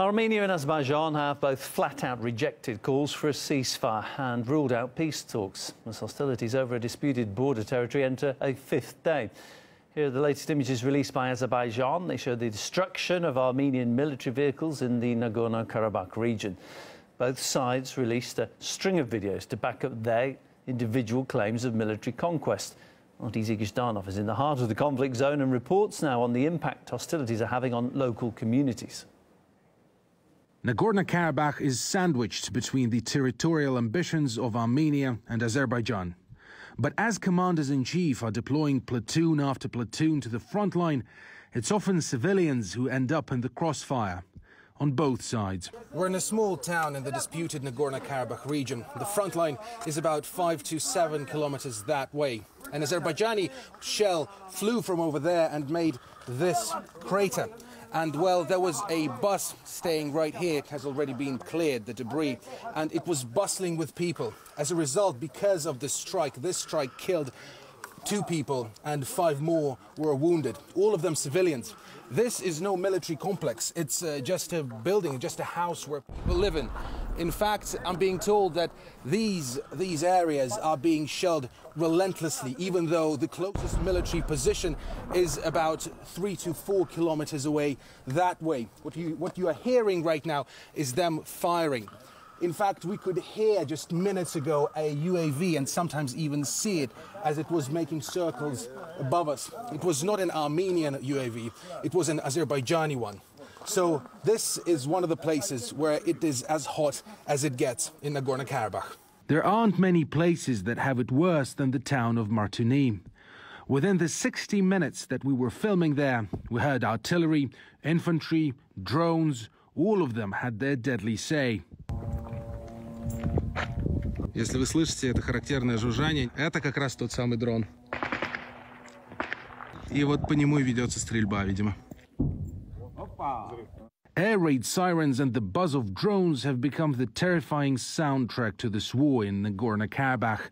Armenia and Azerbaijan have both flat-out rejected calls for a ceasefire and ruled out peace talks as hostilities over a disputed border territory enter a fifth day. Here are the latest images released by Azerbaijan. They show the destruction of Armenian military vehicles in the Nagorno-Karabakh region. Both sides released a string of videos to back up their individual claims of military conquest. Artizi Gishdanov is in the heart of the conflict zone and reports now on the impact hostilities are having on local communities. Nagorno-Karabakh is sandwiched between the territorial ambitions of Armenia and Azerbaijan. But as commanders-in-chief are deploying platoon after platoon to the front line, it's often civilians who end up in the crossfire on both sides. We're in a small town in the disputed Nagorno-Karabakh region. The front line is about 5 to 7 kilometers that way. An Azerbaijani shell flew from over there and made this crater. And, well, there was a bus staying right here. It has already been cleared, the debris, and it was bustling with people. As a result, because of this strike killed 2 people and 5 more were wounded, all of them civilians. This is no military complex. It's just a building, just a house where people live in. In fact, I'm being told that these areas are being shelled relentlessly, even though the closest military position is about 3 to 4 kilometers away that way. What you are hearing right now is them firing. In fact, we could hear just minutes ago a UAV and sometimes even see it as it was making circles above us. It was not an Armenian UAV, it was an Azerbaijani one. So this is one of the places where it is as hot as it gets in Nagorno-Karabakh. There aren't many places that have it worse than the town of Martuni. Within the 60 minutes that we were filming there, we heard artillery, infantry, drones, all of them had their deadly say. Если вы слышите это характерное жужжание, это как раз тот самый дрон. И вот по нему и ведется стрельба, видимо. Air raid sirens and the buzz of drones have become the terrifying soundtrack to this war in Nagorno-Karabakh.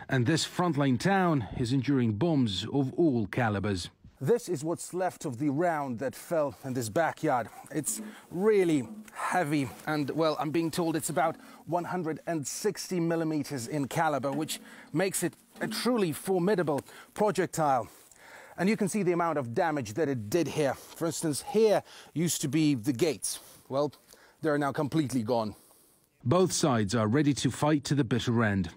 And this frontline town is enduring bombs of all calibers. This is what's left of the round that fell in this backyard. It's really heavy and, well, I'm being told it's about 160 millimeters in caliber, which makes it a truly formidable projectile. And you can see the amount of damage that it did here. For instance, here used to be the gates. Well, they're now completely gone. Both sides are ready to fight to the bitter end.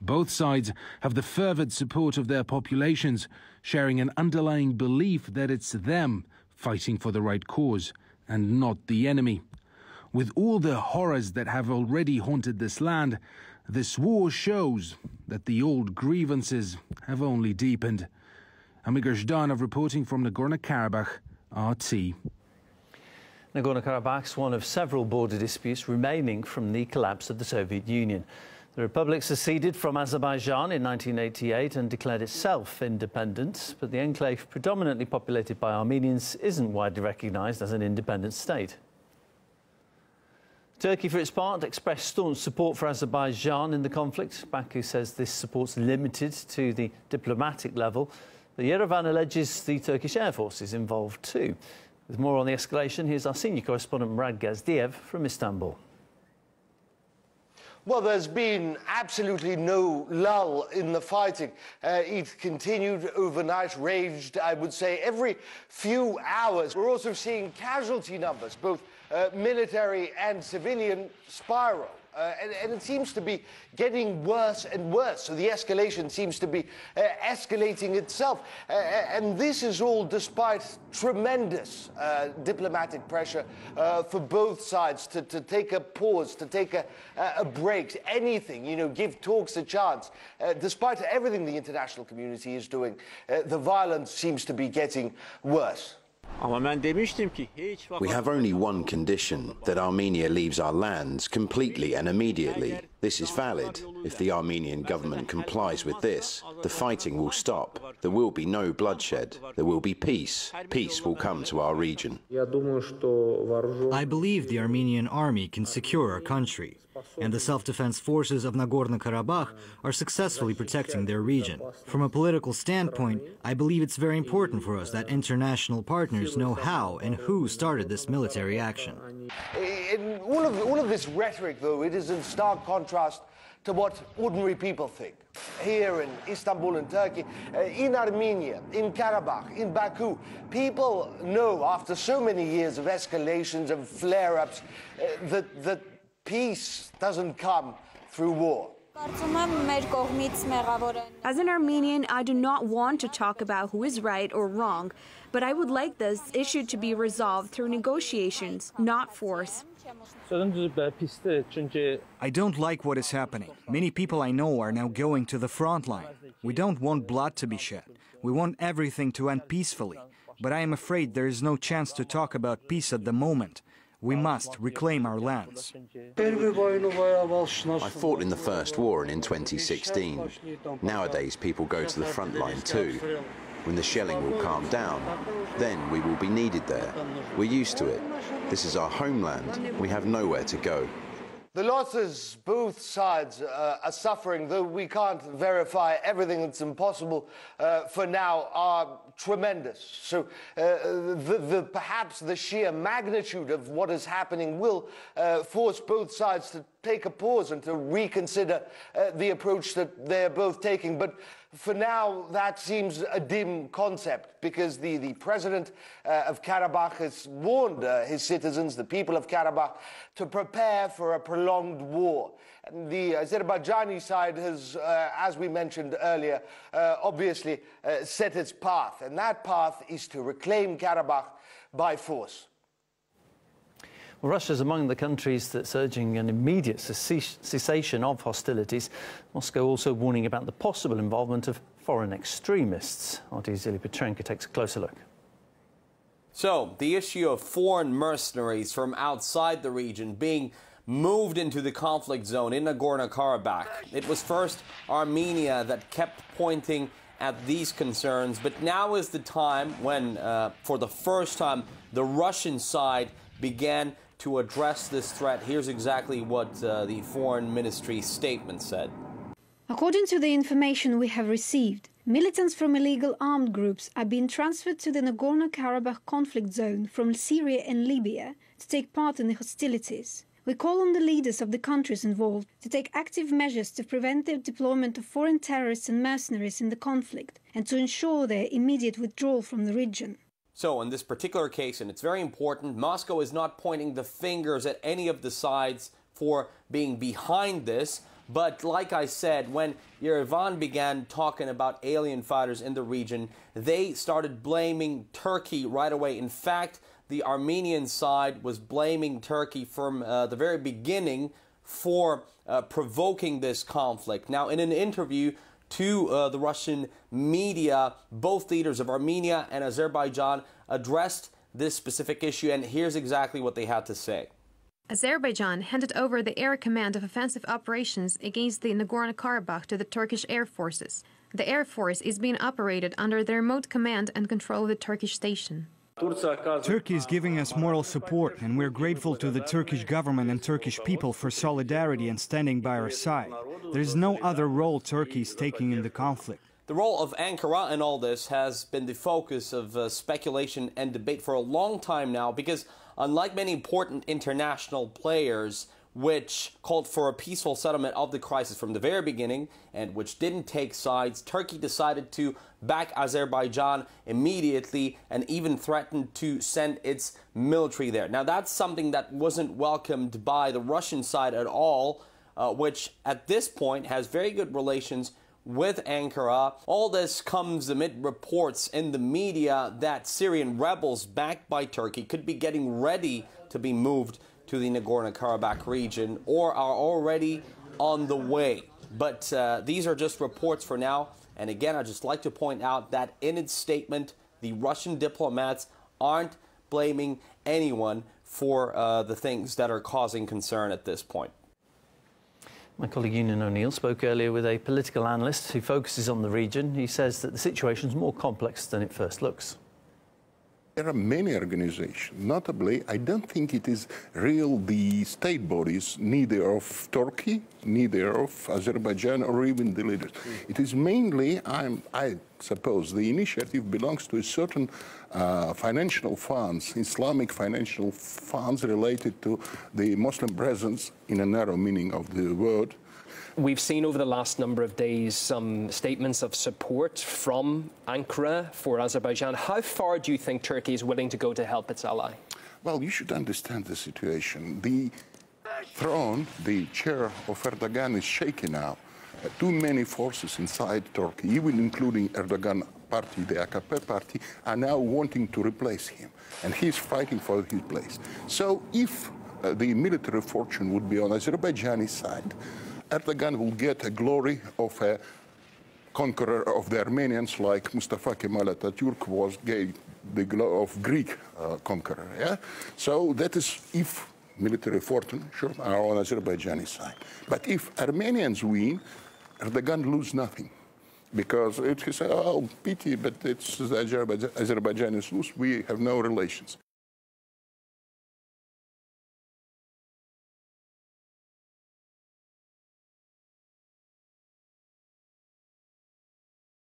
Both sides have the fervent support of their populations, sharing an underlying belief that it's them fighting for the right cause and not the enemy. With all the horrors that have already haunted this land, this war shows that the old grievances have only deepened. Amir Zhdanov reporting from Nagorno-Karabakh, RT. Nagorno-Karabakh is one of several border disputes remaining from the collapse of the Soviet Union. The republic seceded from Azerbaijan in 1988 and declared itself independent, but the enclave, predominantly populated by Armenians, isn't widely recognised as an independent state. Turkey, for its part, expressed staunch support for Azerbaijan in the conflict. Baku says this support's limited to the diplomatic level. But Yerevan alleges the Turkish Air Force is involved too. With more on the escalation, here's our senior correspondent Murad Gazdiev from Istanbul. Well, there's been absolutely no lull in the fighting. It continued overnight, raged, I would say, every few hours. We're also seeing casualty numbers, both military and civilian, spiral. And it seems to be getting worse and worse. So the escalation seems to be escalating itself. And this is all despite tremendous diplomatic pressure for both sides to take a pause, to take a break, anything, you know, give talks a chance. Despite everything the international community is doing, the violence seems to be getting worse. We have only one condition, that Armenia leaves our lands completely and immediately. This is valid. If the Armenian government complies with this, the fighting will stop. There will be no bloodshed. There will be peace. Peace will come to our region. I believe the Armenian army can secure our country. and the self-defense forces of Nagorno-Karabakh are successfully protecting their region. From a political standpoint, I believe it's very important for us that international partners know how and who started this military action. In all of this rhetoric, though, it is in stark contrast to what ordinary people think. Here in Istanbul and Turkey, in Armenia, in Karabakh, in Baku, people know after so many years of escalations and flare-ups that peace doesn't come through war. As an Armenian, I do not want to talk about who is right or wrong, but I would like this issue to be resolved through negotiations, not force. I don't like what is happening. Many people I know are now going to the front line. We don't want blood to be shed. We want everything to end peacefully. But I am afraid there is no chance to talk about peace at the moment. We must reclaim our lands. I fought in the First War and in 2016. Nowadays people go to the front line too. When the shelling will calm down, then we will be needed there. We're used to it. This is our homeland. We have nowhere to go. The losses both sides are suffering, though we can't verify everything, it's impossible for now, are tremendous. So perhaps the sheer magnitude of what is happening will force both sides to take a pause and to reconsider the approach that they're both taking. But for now, that seems a dim concept, because the president of Karabakh has warned his citizens, the people of Karabakh, to prepare for a prolonged war. And the Azerbaijani side has, as we mentioned earlier, obviously set its path. And that path is to reclaim Karabakh by force. Well, Russia's among the countries that's urging an immediate cessation of hostilities. Moscow also warning about the possible involvement of foreign extremists. RT's Ilya Petrenko takes a closer look. So, the issue of foreign mercenaries from outside the region being moved into the conflict zone in Nagorno-Karabakh. It was first Armenia that kept pointing at these concerns, but now is the time when, for the first time, the Russian side began to address this threat. Here's exactly what the Foreign Ministry statement said. According to the information we have received, militants from illegal armed groups are being transferred to the Nagorno-Karabakh conflict zone from Syria and Libya to take part in the hostilities. We call on the leaders of the countries involved to take active measures to prevent the deployment of foreign terrorists and mercenaries in the conflict and to ensure their immediate withdrawal from the region. So in this particular case, and it's very important, Moscow is not pointing the fingers at any of the sides for being behind this. But like I said, when Yerevan began talking about alien fighters in the region, they started blaming Turkey right away. In fact, the Armenian side was blaming Turkey from the very beginning for provoking this conflict. Now, in an interview to the Russian media, both leaders of Armenia and Azerbaijan addressed this specific issue, and here's exactly what they had to say. Azerbaijan handed over the air command of offensive operations against the Nagorno-Karabakh to the Turkish Air Forces. The Air Force is being operated under the remote command and control of the Turkish station. Turkey is giving us moral support, and we're grateful to the Turkish government and Turkish people for solidarity and standing by our side. There is no other role Turkey is taking in the conflict. The role of Ankara in all this has been the focus of speculation and debate for a long time now, because unlike many important international players which called for a peaceful settlement of the crisis from the very beginning and which didn't take sides, Turkey decided to back Azerbaijan immediately and even threatened to send its military there. Now, that's something that wasn't welcomed by the Russian side at all, which at this point has very good relations with Ankara. All this comes amid reports in the media that Syrian rebels backed by Turkey could be getting ready to be moved to the Nagorno-Karabakh region or are already on the way. But these are just reports for now. And again, I'd just like to point out that in its statement, the Russian diplomats aren't blaming anyone for the things that are causing concern at this point. My colleague Ewan O'Neill spoke earlier with a political analyst who focuses on the region. He says that the situation is more complex than it first looks. There are many organizations. Notably, I don't think it is the state bodies, neither of Turkey, neither of Azerbaijan, or even the leaders. It is mainly, I suppose, the initiative belongs to a certain financial funds, Islamic financial funds related to the Muslim presence in a narrow meaning of the word. We've seen over the last number of days some statements of support from Ankara for Azerbaijan. How far do you think Turkey is willing to go to help its ally? Well, you should understand the situation. The throne, the chair of Erdogan is shaken now. Too many forces inside Turkey, even including Erdogan party, the AKP party, are now wanting to replace him. And he's fighting for his place. So if the military fortune would be on Azerbaijani side, Erdogan will get a glory of a conqueror of the Armenians, like Mustafa Kemal Atatürk was the glory of Greek conqueror. Yeah? So that is if military fortune, sure, are on Azerbaijani side. But if Armenians win, Erdogan lose nothing. Because it is, oh, pity, but it's Azerbaijanis lose, we have no relations.